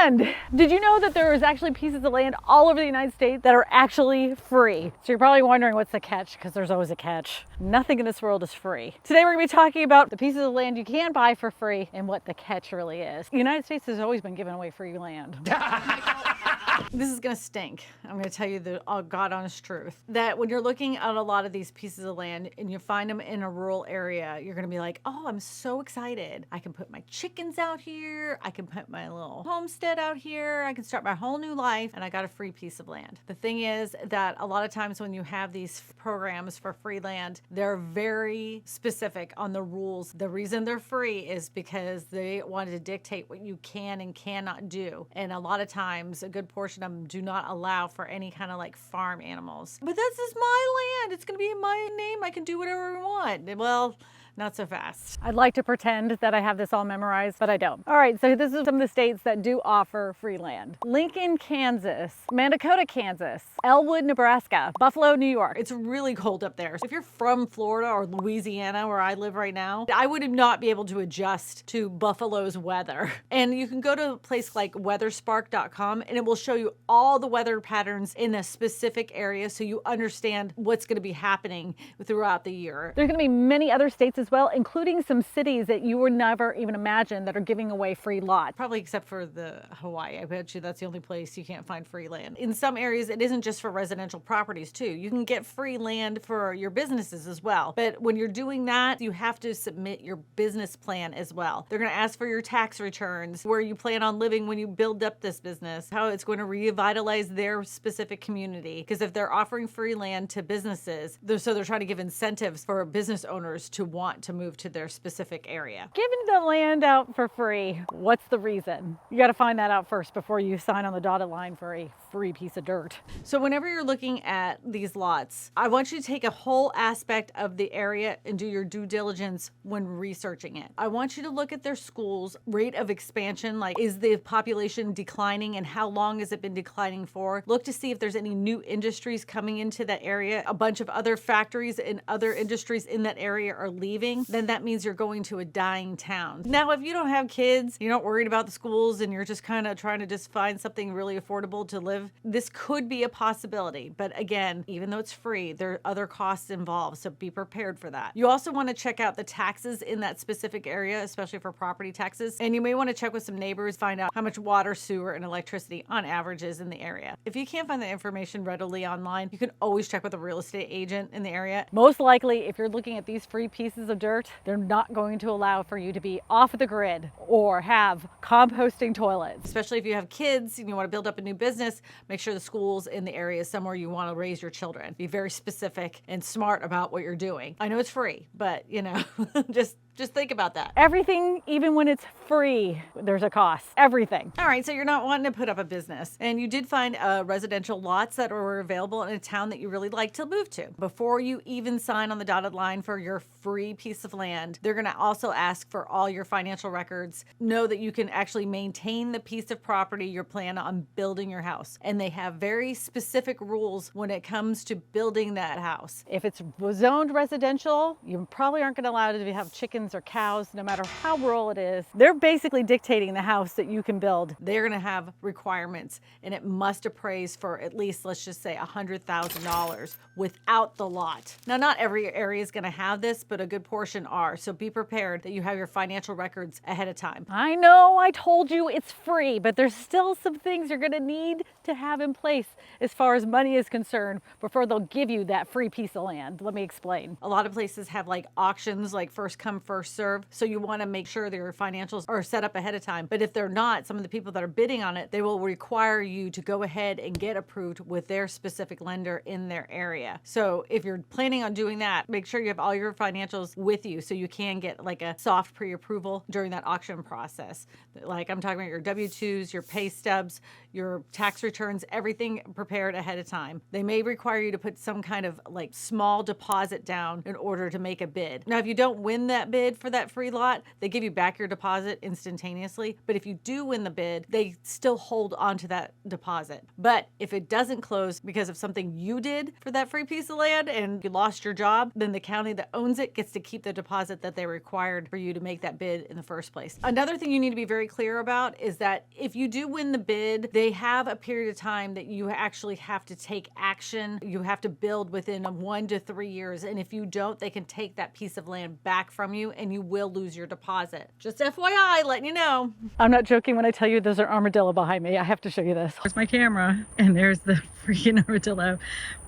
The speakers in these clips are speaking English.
land. Did you know that there is actually pieces of land all over the United States that are actually free? So you're probably wondering what's the catch, because there's always a catch. Nothing in this world is free. Today we're going to be talking about the pieces of land you can buy for free and what the catch really is. The United States has always been giving away free land. This is gonna stink. I'm gonna tell you the God honest truth. That when you're looking at a lot of these pieces of land and you find them in a rural area, you're gonna be like, oh, I'm so excited. I can put my chickens out here. I can put my little homestead out here. I can start my whole new life and I got a free piece of land. The thing is that a lot of times when you have these programs for free land, they're very specific on the rules. The reason they're free is because they wanted to dictate what you can and cannot do. And a lot of times, a good portion of them do not allow for any kind of like farm animals. But this is my land. It's going to be in my name. I can do whatever I want. Well, not so fast. I'd like to pretend that I have this all memorized, but I don't. All right, so this is some of the states that do offer free land. Lincoln, Kansas, Mandakota, Kansas, Elwood, Nebraska, Buffalo, New York. It's really cold up there. So if you're from Florida or Louisiana, where I live right now, I would not be able to adjust to Buffalo's weather. And you can go to a place like weatherspark.com and it will show you all the weather patterns in a specific area so you understand what's going to be happening throughout the year. There's going to be many other states as well, including some cities that you would never even imagine that are giving away free lots. Probably except for the Hawaii. I bet you that's the only place you can't find free land. In some areas, it isn't just for residential properties too. You can get free land for your businesses as well. But when you're doing that, you have to submit your business plan as well. They're going to ask for your tax returns, where you plan on living when you build up this business, how it's going to revitalize their specific community. Because if they're offering free land to businesses, they're trying to give incentives for business owners to want to move to their specific area. Giving the land out for free, what's the reason? You got to find that out first before you sign on the dotted line for a free piece of dirt. So whenever you're looking at these lots, I want you to take a whole aspect of the area and do your due diligence when researching it. I want you to look at their schools, rate of expansion, like is the population declining and how long has it been declining for? Look to see if there's any new industries coming into that area. A bunch of other factories and other industries in that area are leaving. Then that means you're going to a dying town. Now, if you don't have kids, you're not worried about the schools and you're just kind of trying to just find something really affordable to live, this could be a possibility. But again, even though it's free, there are other costs involved, so be prepared for that. You also want to check out the taxes in that specific area, especially for property taxes. And you may want to check with some neighbors, find out how much water, sewer, and electricity on average is in the area. If you can't find the information readily online, you can always check with a real estate agent in the area. Most likely, if you're looking at these free pieces of dirt, they're not going to allow for you to be off the grid or have composting toilets. Especially if you have kids and you want to build up a new business, make sure the school's in the area somewhere you want to raise your children. Be very specific and smart about what you're doing. I know it's free, but you know, just think about that. Everything, even when it's free, there's a cost. Everything. All right, so you're not wanting to put up a business and you did find residential lots that were available in a town that you really like to move to. Before you even sign on the dotted line for your free piece of land, they're going to also ask for all your financial records. Know that you can actually maintain the piece of property you're planning on building your house. And they have very specific rules when it comes to building that house. If it's zoned residential, you probably aren't going to allow it to have chickens or cows, no matter how rural it is. They're basically dictating the house that you can build. They're going to have requirements and it must appraise for at least, let's just say $100,000 without the lot. Now, not every area is going to have this, but a good portion are. So be prepared that you have your financial records ahead of time. I know I told you it's free, but there's still some things you're going to need to have in place as far as money is concerned before they'll give you that free piece of land. Let me explain. A lot of places have like auctions, like first come, first serve. So you want to make sure that your financials are set up ahead of time. But if they're not, some of the people that are bidding on it, they will require you to go ahead and get approved with their specific lender in their area. So if you're planning on doing that, make sure you have all your financials with you so you can get like a soft pre-approval during that auction process. Like I'm talking about your W-2s, your pay stubs, your tax returns, everything prepared ahead of time. They may require you to put some kind of like small deposit down in order to make a bid. Now, if you don't win that bid, bid for that free lot, they give you back your deposit instantaneously. But if you do win the bid, they still hold on to that deposit. But if it doesn't close because of something you did for that free piece of land and you lost your job, then the county that owns it gets to keep the deposit that they required for you to make that bid in the first place. Another thing you need to be very clear about is that if you do win the bid, they have a period of time that you actually have to take action. You have to build within 1 to 3 years. And if you don't, they can take that piece of land back from you and you will lose your deposit. Just FYI, letting you know. I'm not joking when I tell you there's an armadillo behind me. I have to show you this. There's my camera and there's the freaking armadillo.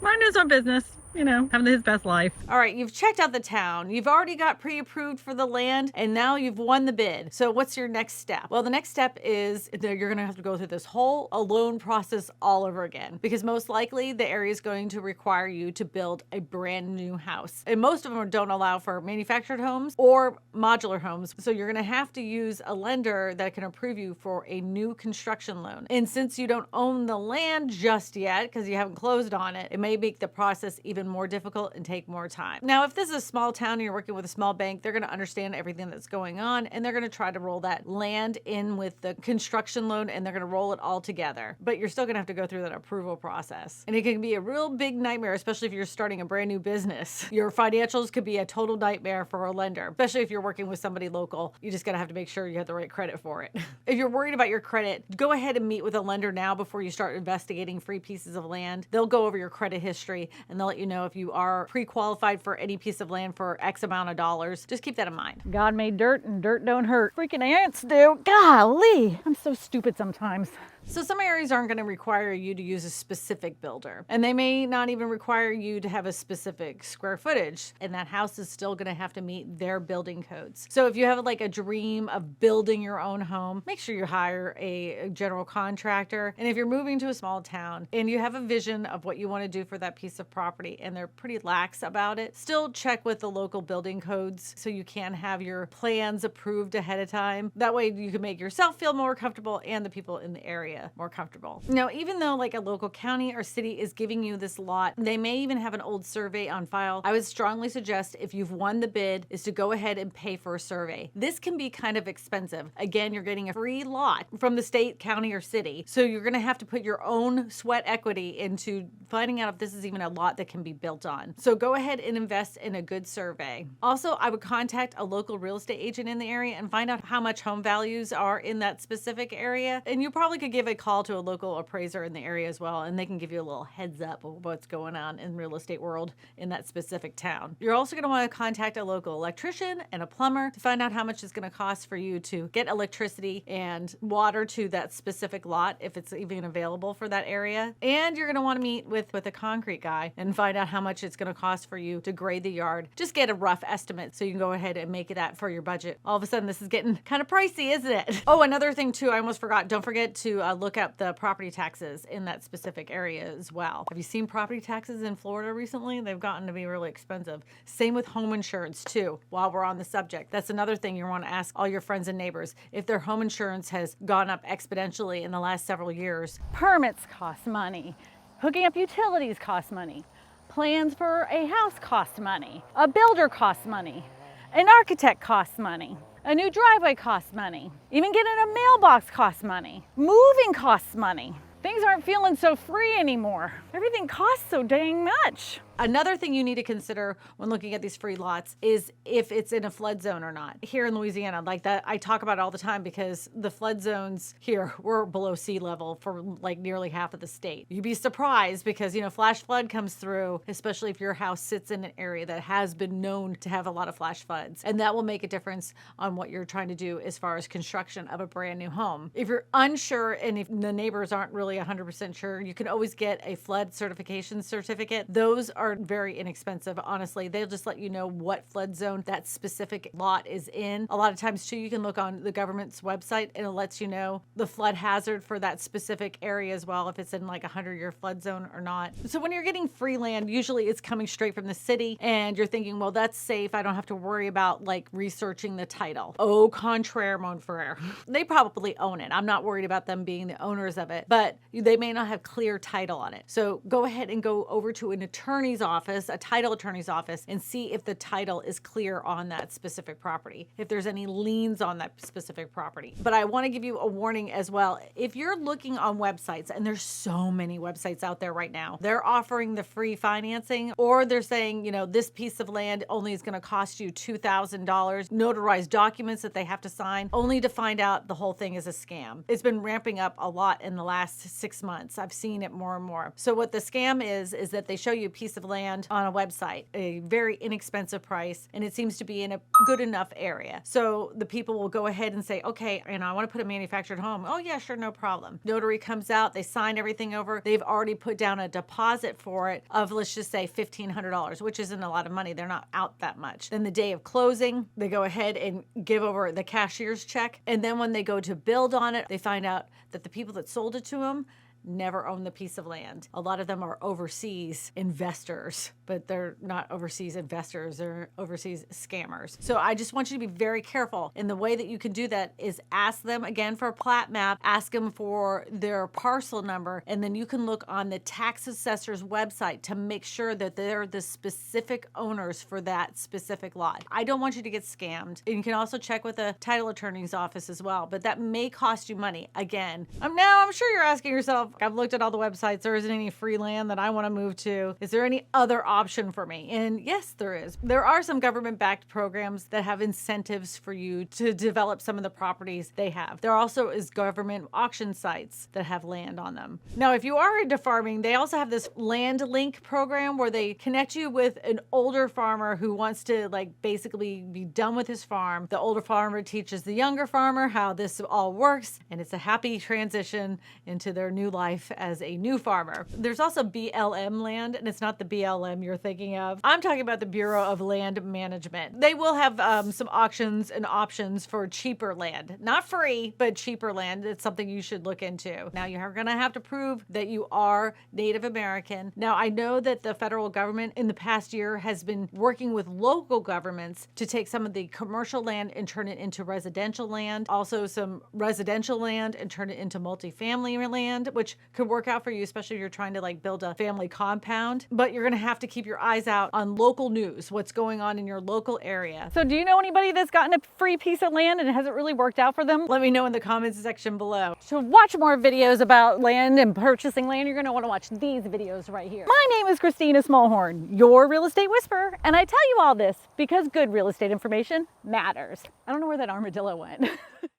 Mind his own business. You know, having his best life. All right, you've checked out the town. You've already got pre-approved for the land, and now you've won the bid. So what's your next step? Well, the next step is that you're gonna have to go through this whole loan process all over again, because most likely the area is going to require you to build a brand new house. And most of them don't allow for manufactured homes or modular homes. So you're gonna have to use a lender that can approve you for a new construction loan. And since you don't own the land just yet, because you haven't closed on it, it may make the process even more difficult and take more time. Now, if this is a small town and you're working with a small bank, they're going to understand everything that's going on and they're going to try to roll that land in with the construction loan and they're going to roll it all together. But you're still going to have to go through that approval process. And it can be a real big nightmare, especially if you're starting a brand new business. Your financials could be a total nightmare for a lender, especially if you're working with somebody local. You just got to have to make sure you have the right credit for it. If you're worried about your credit, go ahead and meet with a lender now before you start investigating free pieces of land. They'll go over your credit history and they'll let you know if you are pre-qualified for any piece of land for X amount of dollars. Just keep that in mind. God made dirt and dirt don't hurt. Freaking ants do. Golly, I'm so stupid sometimes. So some areas aren't going to require you to use a specific builder, and they may not even require you to have a specific square footage, and that house is still going to have to meet their building codes. So if you have like a dream of building your own home, make sure you hire a general contractor. And if you're moving to a small town and you have a vision of what you want to do for that piece of property and they're pretty lax about it, still check with the local building codes so you can have your plans approved ahead of time. That way you can make yourself feel more comfortable and the people in the area more comfortable. Now, even though like a local county or city is giving you this lot, they may even have an old survey on file. I would strongly suggest, if you've won the bid, is to go ahead and pay for a survey. This can be kind of expensive. Again, you're getting a free lot from the state, county, or city. So you're going to have to put your own sweat equity into finding out if this is even a lot that can be built on. So go ahead and invest in a good survey. Also, I would contact a local real estate agent in the area and find out how much home values are in that specific area. And you probably could give a call to a local appraiser in the area as well, and they can give you a little heads up of what's going on in real estate world in that specific town. You're also going to want to contact a local electrician and a plumber to find out how much it's going to cost for you to get electricity and water to that specific lot, if it's even available for that area. And you're going to want to meet with a concrete guy and find out how much it's going to cost for you to grade the yard. Just get a rough estimate so you can go ahead and make that for your budget. All of a sudden, this is getting kind of pricey, isn't it? Oh, another thing too, I almost forgot. Don't forget to look up the property taxes in that specific area as well. Have you seen property taxes in Florida recently? They've gotten to be really expensive. Same with home insurance too, while we're on the subject. That's another thing you want to ask all your friends and neighbors. If their home insurance has gone up exponentially in the last several years. Permits cost money. Hooking up utilities costs money. Plans for a house cost money. A builder costs money. An architect costs money. A new driveway costs money. Even getting a mailbox costs money. Moving costs money. Things aren't feeling so free anymore. Everything costs so dang much. Another thing you need to consider when looking at these free lots is if it's in a flood zone or not. Here in Louisiana, like that, I talk about it all the time because the flood zones here were below sea level for like nearly half of the state. You'd be surprised because, you know, flash flood comes through, especially if your house sits in an area that has been known to have a lot of flash floods. And that will make a difference on what you're trying to do as far as construction of a brand new home. If you're unsure and if the neighbors aren't really 100% sure, you can always get a flood certification certificate. Those are very inexpensive, honestly. They'll just let you know what flood zone that specific lot is in. A lot of times too, you can look on the government's website and it lets you know the flood hazard for that specific area as well, if it's in like a 100-year flood zone or not. So when you're getting free land, usually it's coming straight from the city and you're thinking, well, that's safe. I don't have to worry about like researching the title. Au contraire, mon frere. They probably own it. I'm not worried about them being the owners of it, but they may not have clear title on it. So go ahead and go over to an attorney's attorney's office, a title attorney's office, and see if the title is clear on that specific property, if there's any liens on that specific property. But I want to give you a warning as well. If you're looking on websites, and there's so many websites out there right now, they're offering the free financing, or they're saying, you know, this piece of land only is going to cost you $2,000, notarized documents that they have to sign, only to find out the whole thing is a scam. It's been ramping up a lot in the last 6 months. I've seen it more and more. So what the scam is that they show you a piece of land on a website, a very inexpensive price, and it seems to be in a good enough area. So the people will go ahead and say, okay, and I want to put a manufactured home. Oh yeah, sure, no problem. Notary comes out, they sign everything over. They've already put down a deposit for it of, let's just say $1,500, which isn't a lot of money. They're not out that much. Then the day of closing, they go ahead and give over the cashier's check. And then when they go to build on it, they find out that the people that sold it to them never owned the piece of land. A lot of them are overseas investors, but they're not overseas investors, they're overseas scammers. So I just want you to be very careful. And the way that you can do that is ask them again for a plat map, ask them for their parcel number, and then you can look on the tax assessor's website to make sure that they're the specific owners for that specific lot. I don't want you to get scammed. And you can also check with a title attorney's office as well, but that may cost you money. Again, I'm sure you're asking yourself, I've looked at all the websites. There isn't any free land that I want to move to. Is there any other option for me? And yes, there is. There are some government-backed programs that have incentives for you to develop some of the properties they have. There also is government auction sites that have land on them. Now, if you are into farming, they also have this Land Link program where they connect you with an older farmer who wants to basically be done with his farm. The older farmer teaches the younger farmer how this all works, and it's a happy transition into their new life as a new farmer. There's also BLM land, and it's not the BLM you're thinking of. I'm talking about the Bureau of Land Management. They will have some auctions and options for cheaper land. Not free, but cheaper land. It's something you should look into. Now, you're going to have to prove that you are Native American. Now, I know that the federal government in the past year has been working with local governments to take some of the commercial land and turn it into residential land. Also, some residential land and turn it into multifamily land, which could work out for you, especially if you're trying to build a family compound. But you're going to have to keep your eyes out on local news, what's going on in your local area. So do you know anybody that's gotten a free piece of land and it hasn't really worked out for them? Let me know in the comments section below. To watch more videos about land and purchasing land, you're going to want to watch these videos right here. My name is Kristina Smallhorn, your real estate whisperer, and I tell you all this because good real estate information matters. I don't know where that armadillo went.